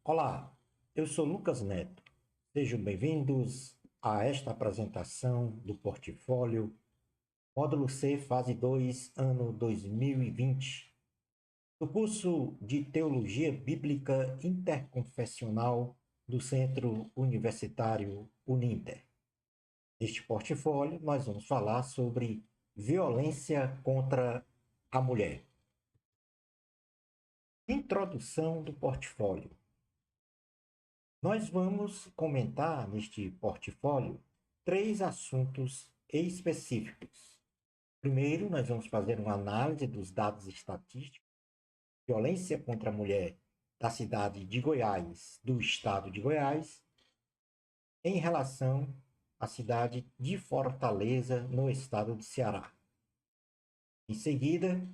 Olá, eu sou Lucas Neto. Sejam bem-vindos a esta apresentação do portfólio Módulo C, Fase 2, ano 2020, do curso de Teologia Bíblica Interconfessional do Centro Universitário Uninter. Neste portfólio, nós vamos falar sobre violência contra a mulher. Introdução do portfólio. Nós vamos comentar neste portfólio 3 assuntos específicos. Primeiro, nós vamos fazer uma análise dos dados estatísticos de violência contra a mulher da cidade de Goiás, do estado de Goiás, em relação à cidade de Fortaleza, no estado de Ceará. Em seguida,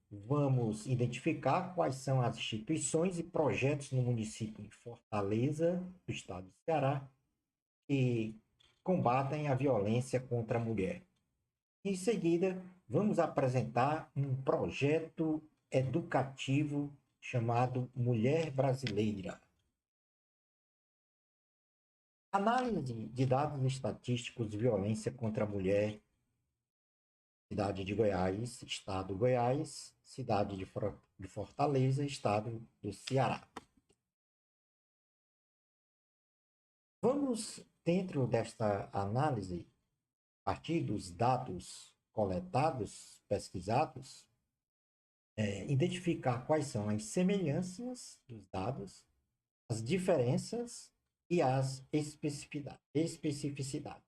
vamos identificar quais são as instituições e projetos no município de Fortaleza, do estado de Ceará, que combatem a violência contra a mulher. Em seguida, vamos apresentar um projeto educativo chamado Mulher Brasileira. Análise de dados estatísticos de violência contra a mulher, cidade de Goiás, estado de Goiás, cidade de Fortaleza, estado do Ceará. Vamos, dentro desta análise, a partir dos dados coletados, pesquisados, identificar quais são as semelhanças dos dados, as diferenças e as especificidades.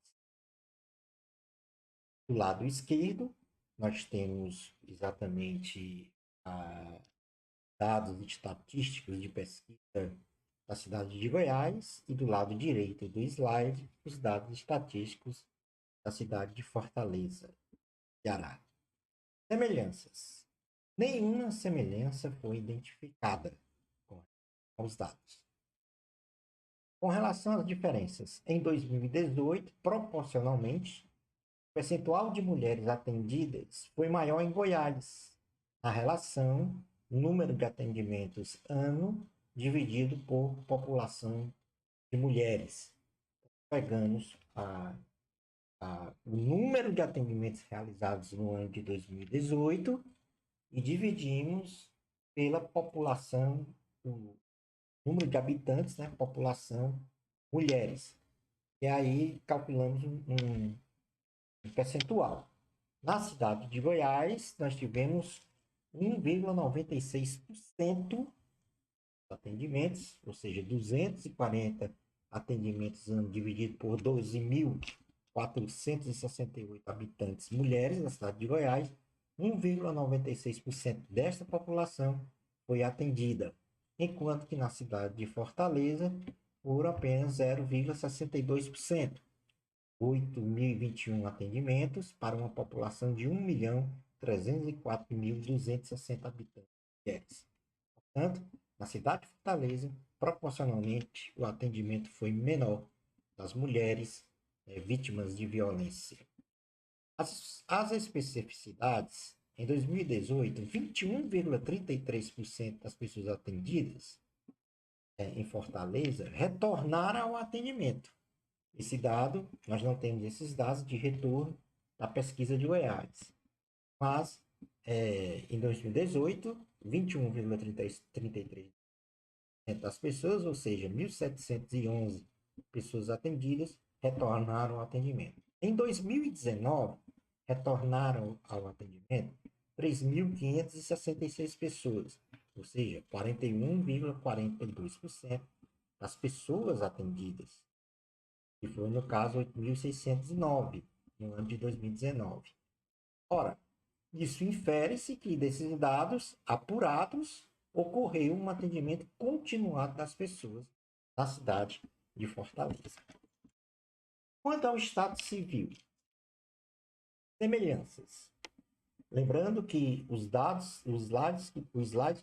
Do lado esquerdo, nós temos exatamente dados estatísticos de pesquisa da cidade de Goiás e do lado direito do slide, os dados estatísticos da cidade de Fortaleza, Ceará. Semelhanças. Nenhuma semelhança foi identificada com os dados. Com relação às diferenças, em 2018, proporcionalmente, o percentual de mulheres atendidas foi maior em Goiás, na relação número de atendimentos ano dividido por população de mulheres. Pegamos o número de atendimentos realizados no ano de 2018 e dividimos pela população, o número de habitantes, né, população mulheres. E aí calculamos um percentual. Na cidade de Goiás, nós tivemos 1,96% dos atendimentos, ou seja, 240 atendimentos ano dividido por 12.468 habitantes mulheres na cidade de Goiás, 1,96% desta população foi atendida, enquanto que na cidade de Fortaleza foram apenas 0,62%. 8.021 atendimentos para uma população de 1.304.260 habitantes mulheres. Portanto, na cidade de Fortaleza, proporcionalmente, o atendimento foi menor das mulheres vítimas de violência. As especificidades, em 2018, 21,33% das pessoas atendidas em Fortaleza retornaram ao atendimento. Esse dado, nós não temos esses dados de retorno da pesquisa de Goiás. Mas, em 2018, 21,33% das pessoas, ou seja, 1.711 pessoas atendidas, retornaram ao atendimento. Em 2019, retornaram ao atendimento 3.566 pessoas, ou seja, 41,42% das pessoas atendidas, que foi, no caso, 8.609, no ano de 2019. Ora, isso infere-se que desses dados apurados ocorreu um atendimento continuado das pessoas na cidade de Fortaleza. Quanto ao Estado Civil, semelhanças. Lembrando que os dados, o slide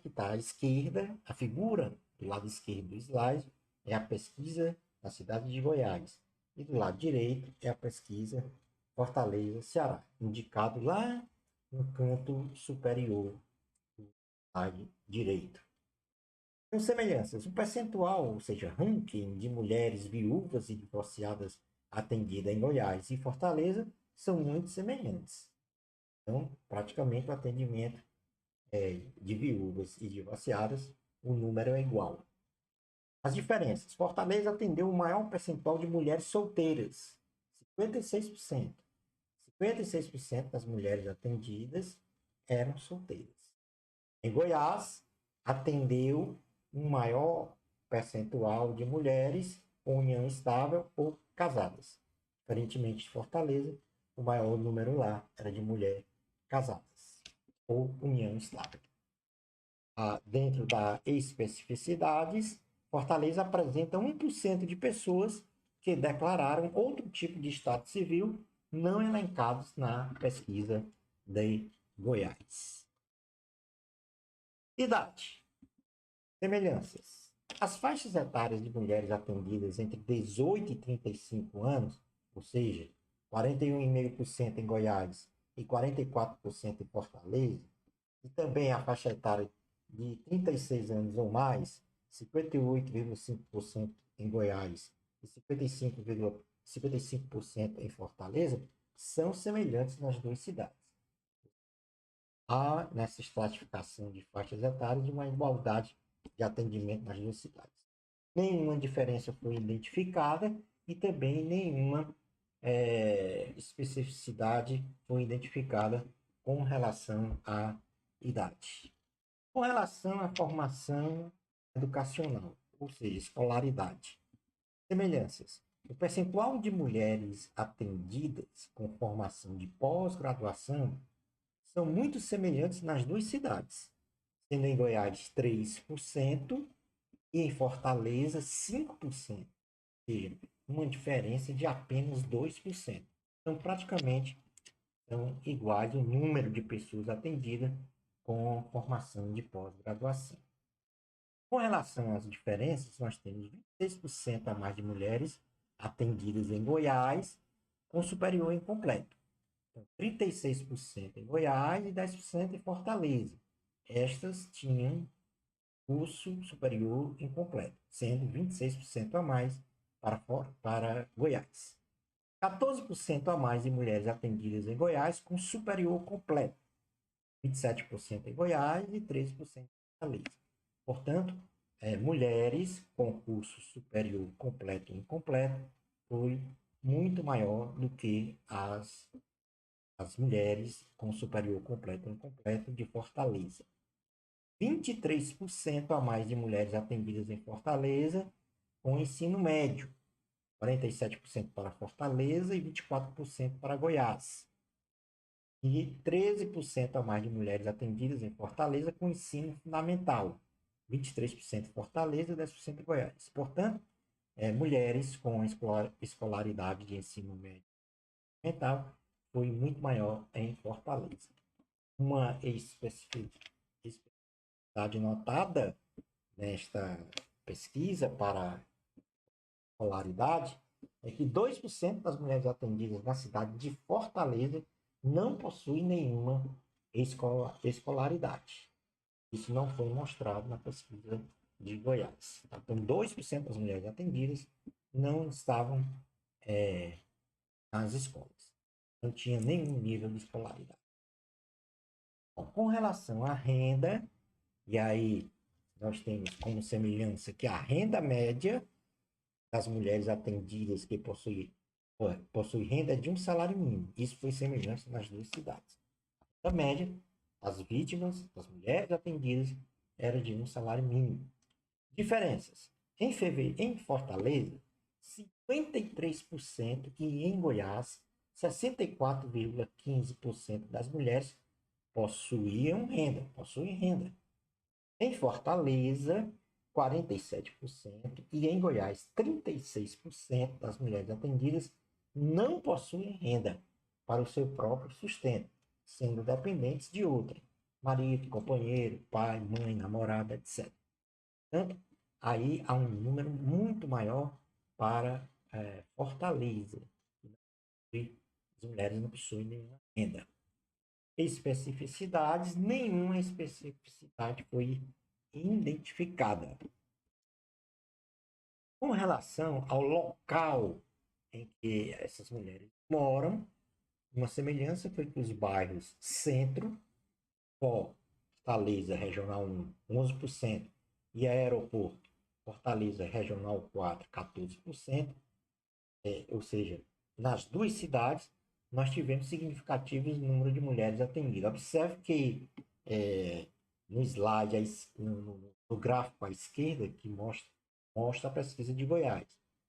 que está à esquerda, a figura do lado esquerdo do slide, é a pesquisa da cidade de Goiás. E do lado direito é a pesquisa Fortaleza, Ceará, indicado lá no canto superior do slide direito. Com semelhanças, o percentual, ou seja, ranking de mulheres viúvas e divorciadas atendida em Goiás e Fortaleza são muito semelhantes. Então, praticamente o atendimento de viúvas e divorciadas, o número é igual. As diferenças. Fortaleza atendeu o maior percentual de mulheres solteiras, 56%. 56% das mulheres atendidas eram solteiras. Em Goiás, atendeu um maior percentual de mulheres com união estável ou casadas. Diferentemente de Fortaleza, o maior número lá era de mulheres casadas ou união estável. Dentro das especificidades, Fortaleza apresenta 1% de pessoas que declararam outro tipo de estado civil não elencados na pesquisa de Goiás. Idade. Semelhanças. As faixas etárias de mulheres atendidas entre 18 e 35 anos, ou seja, 41,5% em Goiás e 44% em Fortaleza, e também a faixa etária de 36 anos ou mais, 58,5% em Goiás e 55% em Fortaleza, são semelhantes nas duas cidades. Há, nessa estratificação de faixas etárias, uma igualdade de atendimento nas duas cidades. Nenhuma diferença foi identificada e também nenhuma especificidade foi identificada com relação à idade. Com relação à formação educacional, ou seja, escolaridade. Semelhanças. O percentual de mulheres atendidas com formação de pós-graduação são muito semelhantes nas duas cidades, sendo em Goiás 3% e em Fortaleza 5%, ou seja, uma diferença de apenas 2%. Então, praticamente, são iguais o número de pessoas atendidas com formação de pós-graduação. Com relação às diferenças, nós temos 26% a mais de mulheres atendidas em Goiás com superior incompleto. Então, 36% em Goiás e 10% em Fortaleza. Estas tinham curso superior incompleto, sendo 26% a mais para Goiás. 14% a mais de mulheres atendidas em Goiás com superior completo, 27% em Goiás e 13% em Fortaleza. Portanto, mulheres com curso superior completo e incompleto foi muito maior do que as mulheres com superior completo e incompleto de Fortaleza. 23% a mais de mulheres atendidas em Fortaleza com ensino médio, 47% para Fortaleza e 24% para Goiás. E 13% a mais de mulheres atendidas em Fortaleza com ensino fundamental, 23% em Fortaleza e 10% em Goiás. Portanto, mulheres com escolaridade de ensino médio fundamental foi muito maior em Fortaleza. Uma especificidade notada nesta pesquisa para escolaridade é que 2% das mulheres atendidas na cidade de Fortaleza não possuem nenhuma escolaridade. Isso não foi mostrado na pesquisa de Goiás. Então, 2% das mulheres atendidas não estavam nas escolas. Não tinha nenhum nível de escolaridade. Bom, com relação à renda, e aí nós temos como semelhança que a renda média das mulheres atendidas que possui renda de um salário mínimo. Isso foi semelhante nas duas cidades. A média, as vítimas, das mulheres atendidas, era de um salário mínimo. Diferenças. Em Fortaleza, 53% e em Goiás, 64,15% das mulheres possuem renda. Em Fortaleza, 47% e em Goiás, 36% das mulheres atendidas não possuem renda para o seu próprio sustento, sendo dependentes de outrem, marido, companheiro, pai, mãe, namorada, etc. Portanto, aí há um número muito maior para Fortaleza. As mulheres não possuem nenhuma renda. Especificidades, nenhuma especificidade foi identificada. Com relação ao local em que essas mulheres moram, uma semelhança foi que os bairros Centro, Fortaleza Regional 1, 11%, e Aeroporto, Fortaleza Regional 4, 14%, ou seja, nas duas cidades, nós tivemos significativos número de mulheres atendidas. Observe que no slide, no gráfico à esquerda, que mostra a pesquisa de Goiás,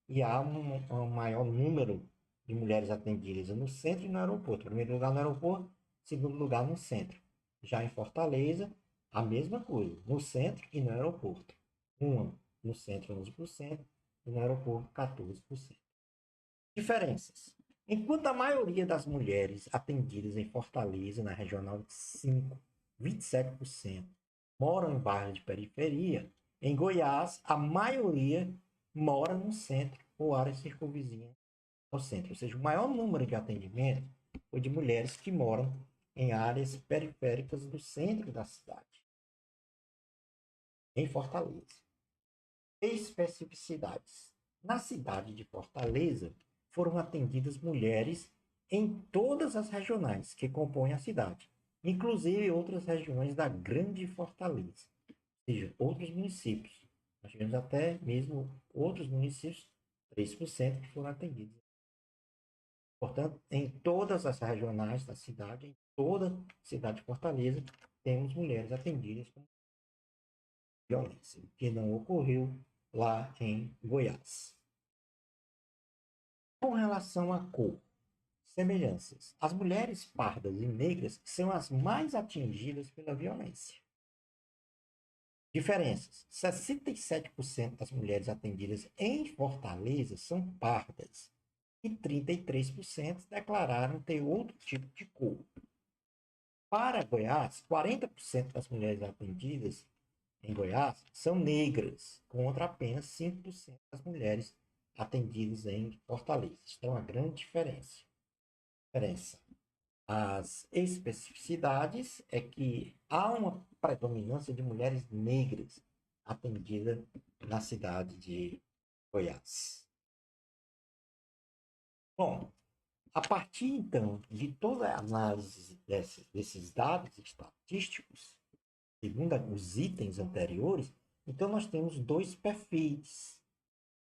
e há um maior número de mulheres atendidas no centro e no aeroporto. Primeiro lugar no aeroporto, segundo lugar no centro. Já em Fortaleza, a mesma coisa, no centro e no aeroporto. Uma no centro, 11%, e no aeroporto, 14%. Diferenças. Enquanto a maioria das mulheres atendidas em Fortaleza, na Regional 5, 27%, moram em bairros de periferia, em Goiás, a maioria mora no centro ou área circunvizinha ao centro. Ou seja, o maior número de atendimento foi de mulheres que moram em áreas periféricas do centro da cidade, em Fortaleza. Especificidades. Na cidade de Fortaleza, foram atendidas mulheres em todas as regionais que compõem a cidade, inclusive outras regiões da Grande Fortaleza, ou seja, outros municípios. Nós tivemos até mesmo outros municípios, 3%, que foram atendidos. Portanto, em todas as regionais da cidade, em toda a cidade de Fortaleza, temos mulheres atendidas com violência, que não ocorreu lá em Goiás. Com relação à cor, semelhanças. As mulheres pardas e negras são as mais atingidas pela violência. Diferenças. 67% das mulheres atendidas em Fortaleza são pardas e 33% declararam ter outro tipo de cor. Para Goiás, 40% das mulheres atendidas em Goiás são negras, contra apenas 5% das mulheres atendidas em Fortaleza. Então, a grande diferença. As especificidades é que há uma predominância de mulheres negras atendidas na cidade de Goiás. Bom, a partir, então, de toda a análise desses dados estatísticos, segundo os itens anteriores, então nós temos dois perfis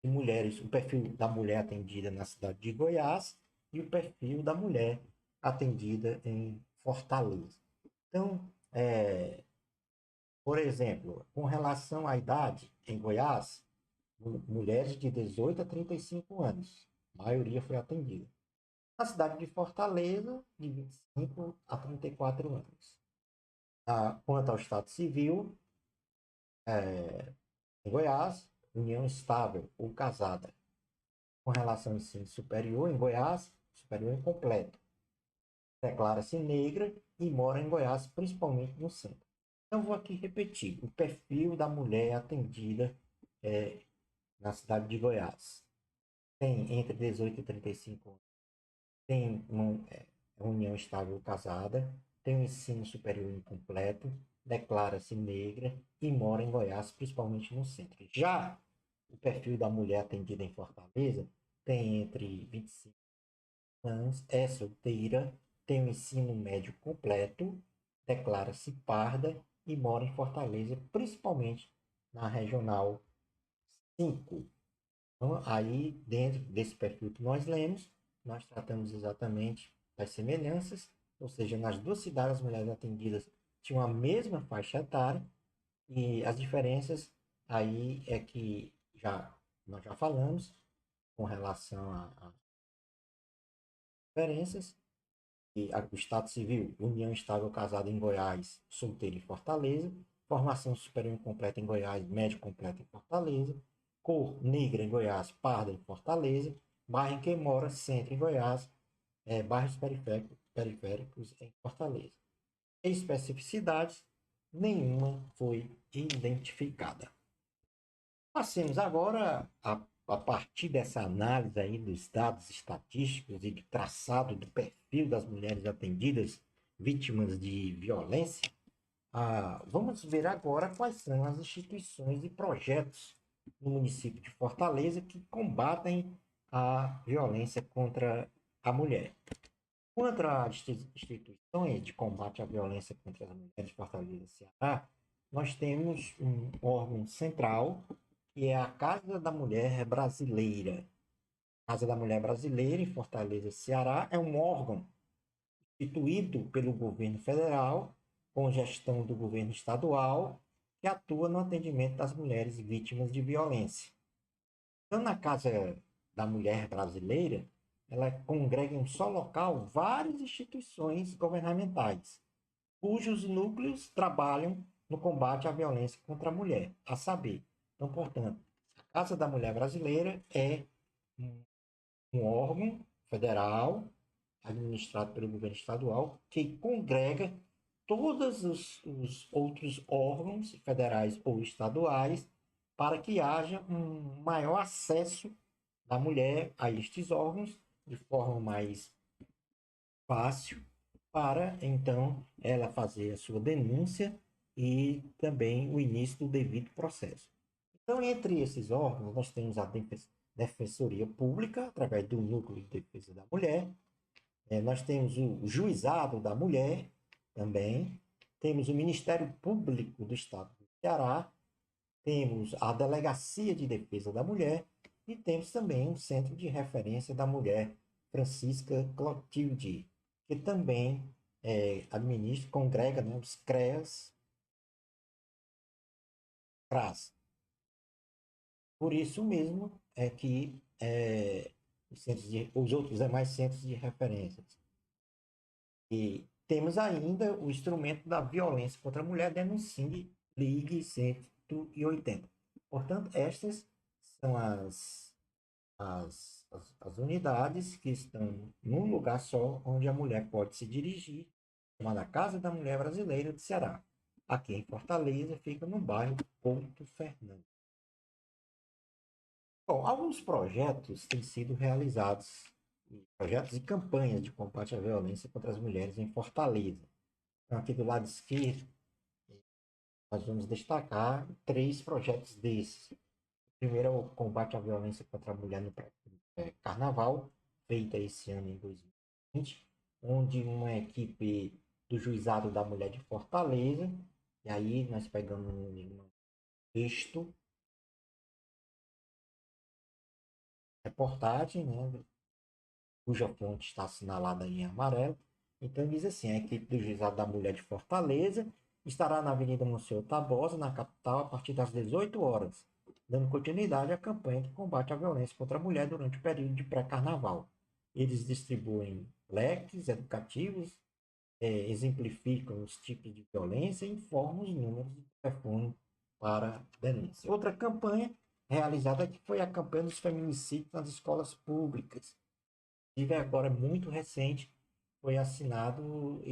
de mulheres, o perfil da mulher atendida na cidade de Goiás e o perfil da mulher atendida em Fortaleza. Então, por exemplo, com relação à idade, em Goiás, mulheres de 18 a 35 anos, a maioria foi atendida. Na cidade de Fortaleza, de 25 a 34 anos. Quanto ao Estado Civil, em Goiás, união estável ou casada. Com relação ao ensino superior, em Goiás, superior incompleto. Declara-se negra e mora em Goiás, principalmente no centro. Então, vou aqui repetir o perfil da mulher atendida na cidade de Goiás. Tem entre 18 e 35 anos. Tem união estável ou casada. Tem o ensino superior incompleto. Declara-se negra e mora em Goiás, principalmente no centro. Já o perfil da mulher atendida em Fortaleza tem entre 25 anos, é solteira, tem o ensino médio completo, declara-se parda e mora em Fortaleza, principalmente na Regional 5. Então, aí, dentro desse perfil que nós lemos, nós tratamos exatamente das semelhanças, ou seja, nas duas cidades as mulheres atendidas tinham a mesma faixa etária, e as diferenças aí é que nós já falamos com relação a diferenças, e o Estado Civil, união estável casada em Goiás, solteiro em Fortaleza, formação superior incompleta em Goiás, médio completo em Fortaleza, cor negra em Goiás, parda em Fortaleza, bairro em que mora, centro em Goiás, bairros periféricos em Fortaleza. Especificidades, nenhuma foi identificada. Passemos agora a partir dessa análise aí dos dados estatísticos e do traçado do perfil das mulheres atendidas vítimas de violência, Vamos ver agora quais são as instituições e projetos no município de Fortaleza que combatem a violência contra a mulher. Contra as instituições de combate à violência contra as mulheres de Fortaleza e Ceará, nós temos um órgão central, que é a Casa da Mulher Brasileira. A Casa da Mulher Brasileira, em Fortaleza, Ceará, é um órgão instituído pelo governo federal, com gestão do governo estadual, que atua no atendimento das mulheres vítimas de violência. Então, na Casa da Mulher Brasileira, ela congrega em um só local várias instituições governamentais, cujos núcleos trabalham no combate à violência contra a mulher, a saber. Então, portanto, a Casa da Mulher Brasileira é um órgão federal administrado pelo governo estadual que congrega todos os outros órgãos federais ou estaduais para que haja um maior acesso da mulher a estes órgãos de forma mais fácil para então ela fazer a sua denúncia e também o início do devido processo. Então, entre esses órgãos, nós temos a Defensoria Pública, através do Núcleo de Defesa da Mulher, nós temos o Juizado da Mulher também, temos o Ministério Público do Estado do Ceará, temos a Delegacia de Defesa da Mulher e temos também o Centro de Referência da Mulher, Francisca Clotilde, que também administra, congrega, né, os CREAS, CRAS. Por isso mesmo é que os outros demais centros de referência. E temos ainda o instrumento da violência contra a mulher, Denuncie Ligue 180. Portanto, estas são as unidades que estão num lugar só, onde a mulher pode se dirigir, chamada Casa da Mulher Brasileira de Ceará. Aqui em Fortaleza, fica no bairro Porto Fernando. Bom, alguns projetos têm sido realizados, projetos e campanhas de combate à violência contra as mulheres em Fortaleza. Então, aqui do lado esquerdo, nós vamos destacar três projetos desses. O primeiro é o combate à violência contra a mulher no Carnaval, feita esse ano em 2020, onde uma equipe do Juizado da Mulher de Fortaleza, e aí nós pegamos um texto, reportagem, né, cuja fonte está assinalada em amarelo. Então diz assim, a equipe do Juizado da Mulher de Fortaleza estará na Avenida Monsenhor Tabosa, na capital, a partir das 18 horas, dando continuidade à campanha de combate à violência contra a mulher durante o período de pré-carnaval. Eles distribuem leques educativos, exemplificam os tipos de violência e informam os números de telefone para denúncia. Outra campanha realizada aqui foi a campanha dos feminicídios nas escolas públicas. Inclusive, agora muito recente, foi assinado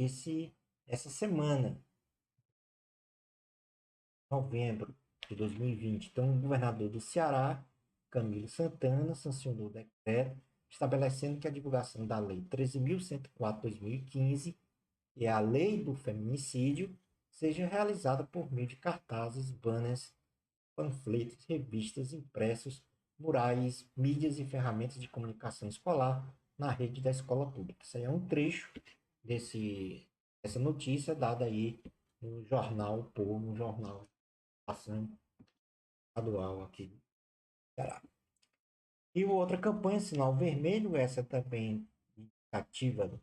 essa semana, novembro de 2020. Então, o governador do Ceará, Camilo Santana, sancionou o decreto estabelecendo que a divulgação da Lei 13.104/2015, que é a Lei do Feminicídio, seja realizada por meio de cartazes, banners, panfletos, revistas, impressos, murais, mídias e ferramentas de comunicação escolar na rede da escola pública. Isso aí é um trecho dessa notícia dada aí no jornal Povo, no jornal Ação Estadual aqui do Ceará. E outra campanha, Sinal Vermelho, essa também ativa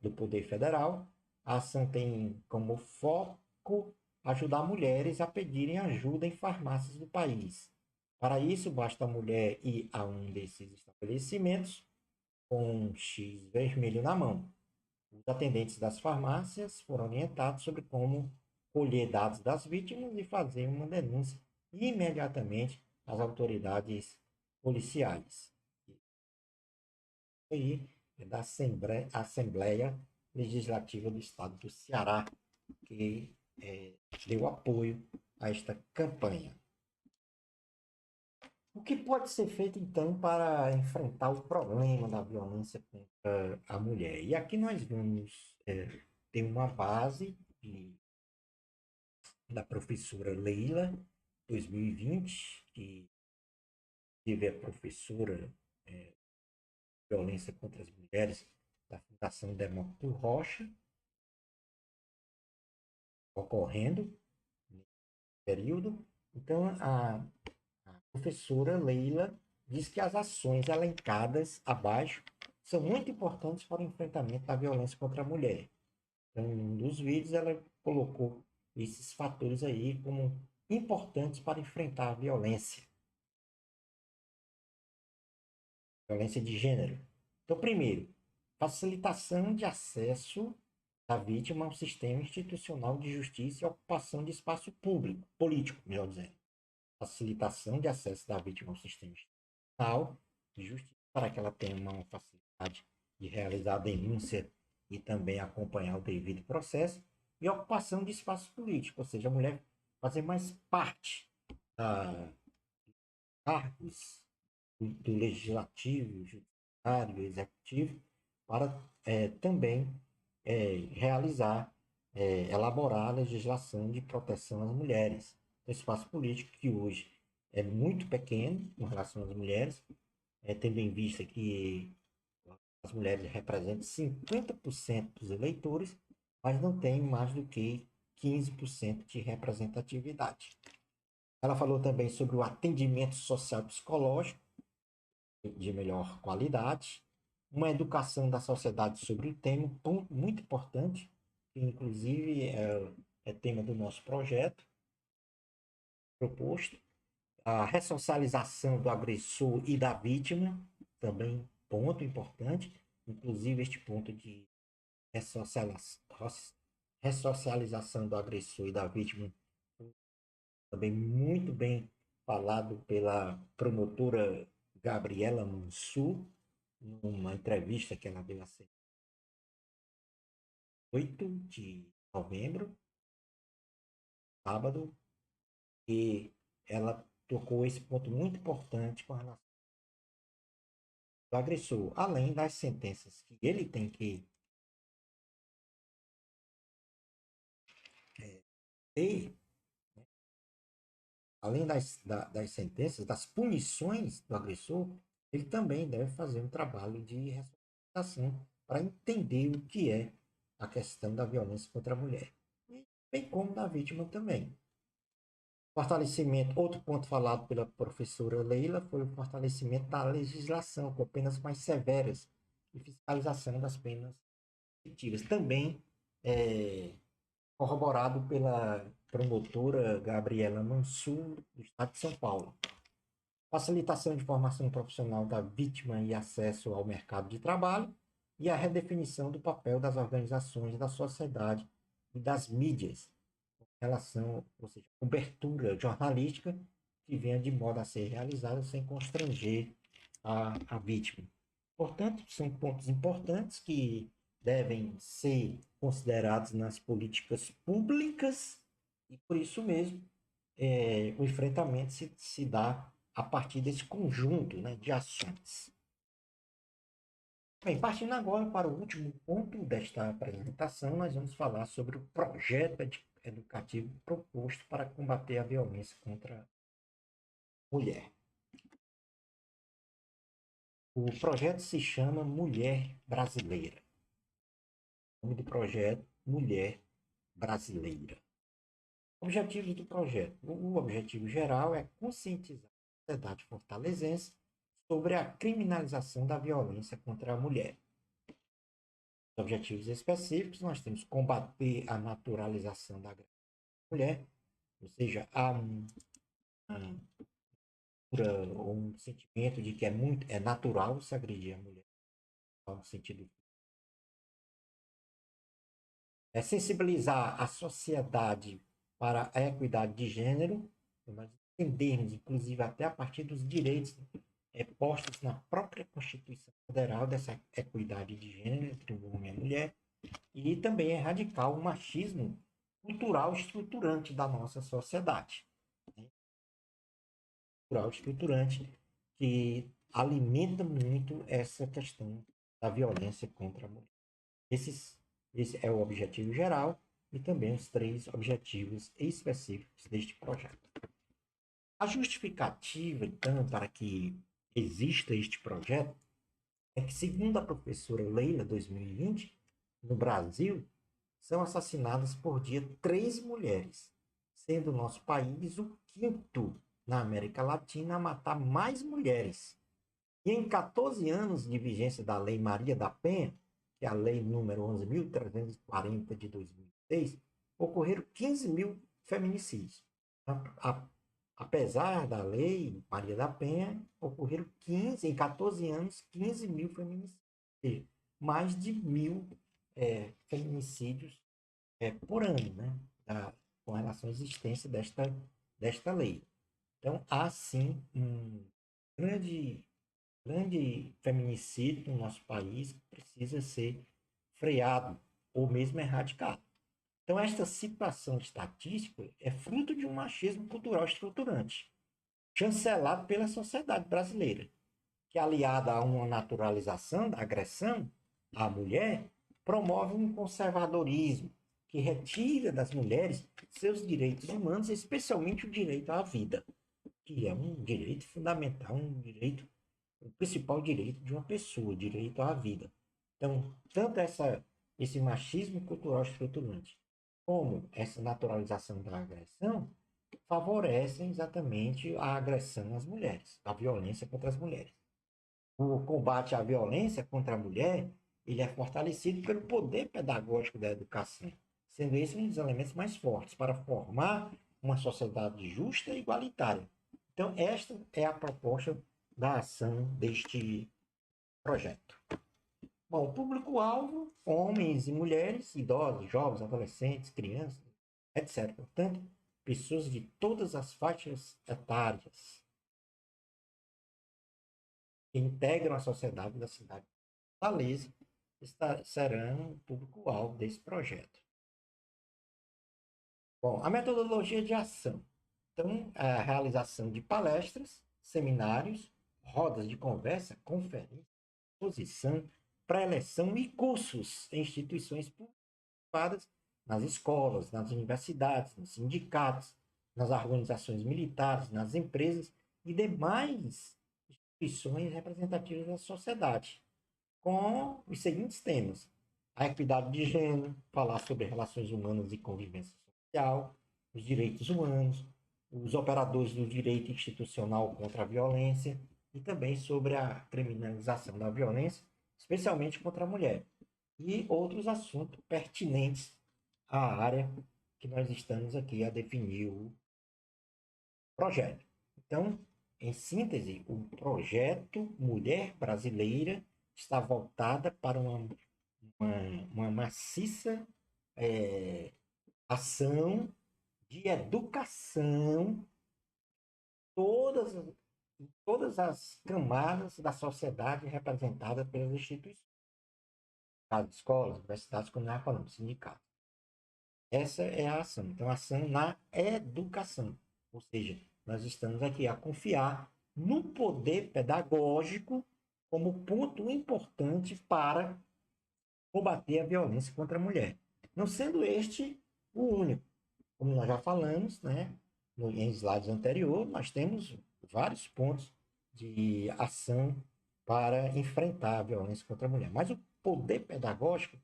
do Poder Federal. A ação tem como foco ajudar mulheres a pedirem ajuda em farmácias do país. Para isso, basta a mulher ir a um desses estabelecimentos com um X vermelho na mão. Os atendentes das farmácias foram orientados sobre como colher dados das vítimas e fazer uma denúncia imediatamente às autoridades policiais. Aí é da Assembleia Legislativa do Estado do Ceará, que deu apoio a esta campanha. O que pode ser feito, então, para enfrentar o problema da violência contra a mulher? E aqui nós vamos ter uma base de da professora Leila, 2020, que teve a professora Violência contra as Mulheres da Fundação Demócrito Rocha, ocorrendo nesse período. Então, a professora Leila diz que as ações elencadas abaixo são muito importantes para o enfrentamento da violência contra a mulher. Então, em um dos vídeos, ela colocou esses fatores aí como importantes para enfrentar a violência de gênero. Então, primeiro, facilitação de acesso da vítima ao sistema institucional de justiça e ocupação de espaço público, político, melhor dizendo. Facilitação de acesso da vítima ao sistema institucional de justiça para que ela tenha uma facilidade de realizar a denúncia e também acompanhar o devido processo, e ocupação de espaço político, ou seja, a mulher fazer mais parte da cargos do legislativo, judiciário, executivo, para também realizar, elaborar a legislação de proteção às mulheres. O espaço político que hoje é muito pequeno com relação às mulheres, tendo em vista que as mulheres representam 50% dos eleitores, mas não tem mais do que 15% de representatividade. Ela falou também sobre o atendimento social psicológico de melhor qualidade, uma educação da sociedade sobre o tema, um ponto muito importante, que inclusive é tema do nosso projeto proposto, a ressocialização do agressor e da vítima, também ponto importante, inclusive este ponto de ressocialização do agressor e da vítima, também muito bem falado pela promotora Gabriela Mansur, numa entrevista que ela deu a 8 de novembro, sábado, e ela tocou esse ponto muito importante com relação ao agressor, além das sentenças que ele tem que ter, além das sentenças, das punições do agressor, ele também deve fazer um trabalho de responsabilização para entender o que é a questão da violência contra a mulher, bem como da vítima também. Fortalecimento, outro ponto falado pela professora Leila foi o fortalecimento da legislação, com penas mais severas e fiscalização das penas efetivas. Também corroborado pela promotora Gabriela Mansur, do Estado de São Paulo. Facilitação de formação profissional da vítima e acesso ao mercado de trabalho, e a redefinição do papel das organizações da sociedade e das mídias em relação, ou seja, cobertura jornalística que venha de modo a ser realizada sem constranger a vítima. Portanto, são pontos importantes que devem ser considerados nas políticas públicas e, por isso mesmo, o enfrentamento se dá a partir desse conjunto, né, de ações. Bem, partindo agora para o último ponto desta apresentação, nós vamos falar sobre o projeto educativo proposto para combater a violência contra a mulher. O projeto se chama Mulher Brasileira. O nome do projeto, Mulher Brasileira. Objetivos do projeto. O objetivo geral é conscientizar a sociedade fortalezense sobre a criminalização da violência contra a mulher. Objetivos específicos, nós temos combater a naturalização da mulher, ou seja, há um sentimento de que é natural se agredir a mulher, no sentido é sensibilizar a sociedade para a equidade de gênero, nós entendermos, inclusive, até a partir dos direitos postos na própria Constituição Federal dessa equidade de gênero entre o homem e a mulher, e também erradicar o machismo cultural estruturante da nossa sociedade. Né? Cultural estruturante que alimenta muito essa questão da violência contra a mulher. Esse é o objetivo geral. e também os 3 objetivos específicos deste projeto. A justificativa, então, para que exista este projeto é que, segundo a professora Leila 2020, no Brasil, são assassinadas por dia 3 mulheres, sendo o nosso país o 5º na América Latina a matar mais mulheres. E em 14 anos de vigência da Lei Maria da Penha, que é a lei número 11.340 de 2006, ocorreram 15 mil feminicídios. Apesar da lei Maria da Penha, ocorreram em 14 anos, 15 mil feminicídios. Ou seja, mais de 1.000 feminicídios por ano, né? Com relação à existência desta lei. Então, há sim um grande feminicídio no nosso país que precisa ser freado ou mesmo erradicado. Então, esta situação estatística é fruto de um machismo cultural estruturante, chancelado pela sociedade brasileira, que, aliada a uma naturalização da agressão à mulher, promove um conservadorismo que retira das mulheres seus direitos humanos, especialmente o direito à vida, que é um direito fundamental, o principal direito de uma pessoa, o direito à vida. Então, tanto esse machismo cultural estruturante como essa naturalização da agressão favorecem exatamente a agressão às mulheres, a violência contra as mulheres. O combate à violência contra a mulher, ele é fortalecido pelo poder pedagógico da educação, sendo esse um dos elementos mais fortes para formar uma sociedade justa e igualitária. Então, esta é a proposta da ação deste projeto. Bom, o público-alvo, homens e mulheres, idosos, jovens, adolescentes, crianças, etc. Portanto, pessoas de todas as faixas etárias que integram a sociedade da cidade de Fortaleza serão o público-alvo desse projeto. Bom, a metodologia de ação. Então, a realização de palestras, seminários, rodas de conversa, conferências, exposição, pré-eleção e cursos em instituições privadas, nas escolas, nas universidades, nos sindicatos, nas organizações militares, nas empresas e demais instituições representativas da sociedade, com os seguintes temas: a equidade de gênero, falar sobre relações humanas e convivência social, os direitos humanos, os operadores do direito institucional contra a violência e também sobre a criminalização da violência, especialmente contra a mulher, e outros assuntos pertinentes à área que nós estamos aqui a definir o projeto. Então, em síntese, o projeto Mulher Brasileira está voltada para uma maciça ação de educação em todas as camadas da sociedade representada pelas instituições, as escolas, universidades, como nós falamos, sindicatos. Essa é a ação. Então, a ação na educação. Ou seja, nós estamos aqui a confiar no poder pedagógico como ponto importante para combater a violência contra a mulher. Não sendo este o único. Como nós já falamos, né, em slides anteriores, nós temos vários pontos de ação para enfrentar a violência contra a mulher. Mas o poder pedagógico,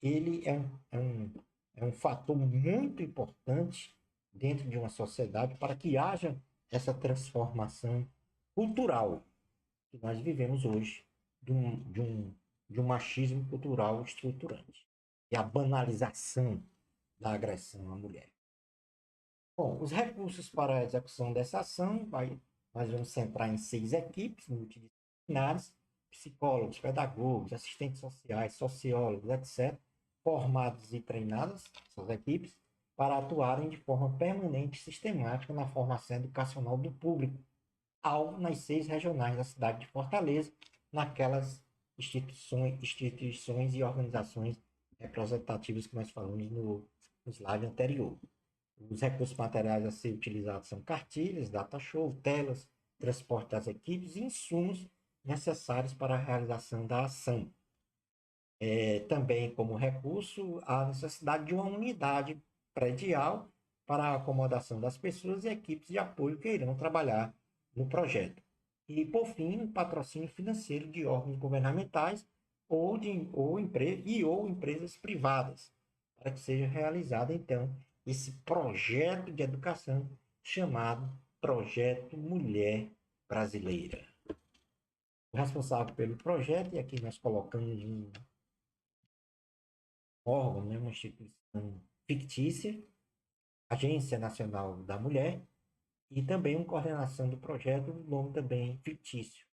ele é um fator muito importante dentro de uma sociedade para que haja essa transformação cultural que nós vivemos hoje de um machismo cultural estruturante e a banalização da agressão à mulher. Bom, os recursos para a execução dessa ação, nós vamos centrar em 6 equipes multidisciplinares, psicólogos, pedagogos, assistentes sociais, sociólogos, etc., formados e treinados, essas equipes, para atuarem de forma permanente e sistemática na formação educacional do público, alvo nas 6 regionais da cidade de Fortaleza, naquelas instituições e organizações representativas que nós falamos no slide anterior. Os recursos materiais a ser utilizados são cartilhas, data show, telas, transporte das equipes e insumos necessários para a realização da ação. Também, como recurso, a necessidade de uma unidade predial para a acomodação das pessoas e equipes de apoio que irão trabalhar no projeto. E, por fim, o patrocínio financeiro de órgãos governamentais ou empresas privadas, para que seja realizado, então, esse projeto de educação chamado Projeto Mulher Brasileira. O responsável pelo projeto, e aqui nós colocamos um órgão, né, uma instituição fictícia, Agência Nacional da Mulher, e também uma coordenação do projeto, um nome também fictício,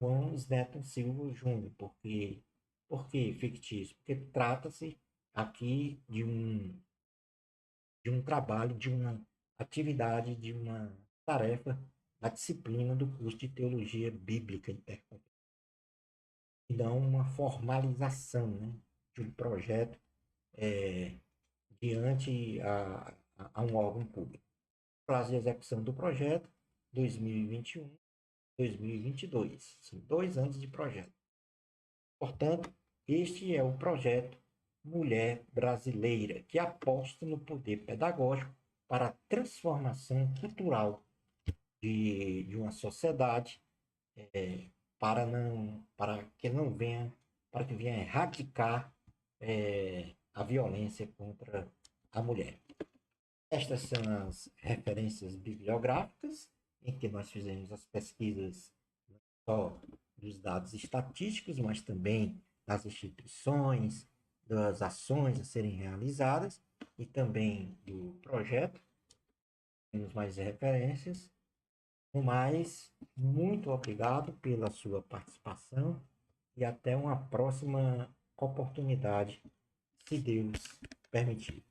João Sneton Silva Júnior. Por que fictício? Porque trata-se aqui de um trabalho, de uma atividade, de uma tarefa da disciplina do curso de Teologia Bíblica Interconfessional, e não uma formalização, né, de um projeto diante a um órgão público. Prazo de execução do projeto, 2021, 2022. São 2 anos de projeto. Portanto, este é o projeto Mulher Brasileira, que aposta no poder pedagógico para a transformação cultural de uma sociedade, para que venha erradicar a violência contra a mulher. Estas são as referências bibliográficas em que nós fizemos as pesquisas não só dos dados estatísticos, mas também das instituições, das ações a serem realizadas e também do projeto. Temos mais referências. No mais, muito obrigado pela sua participação e até uma próxima oportunidade, se Deus permitir.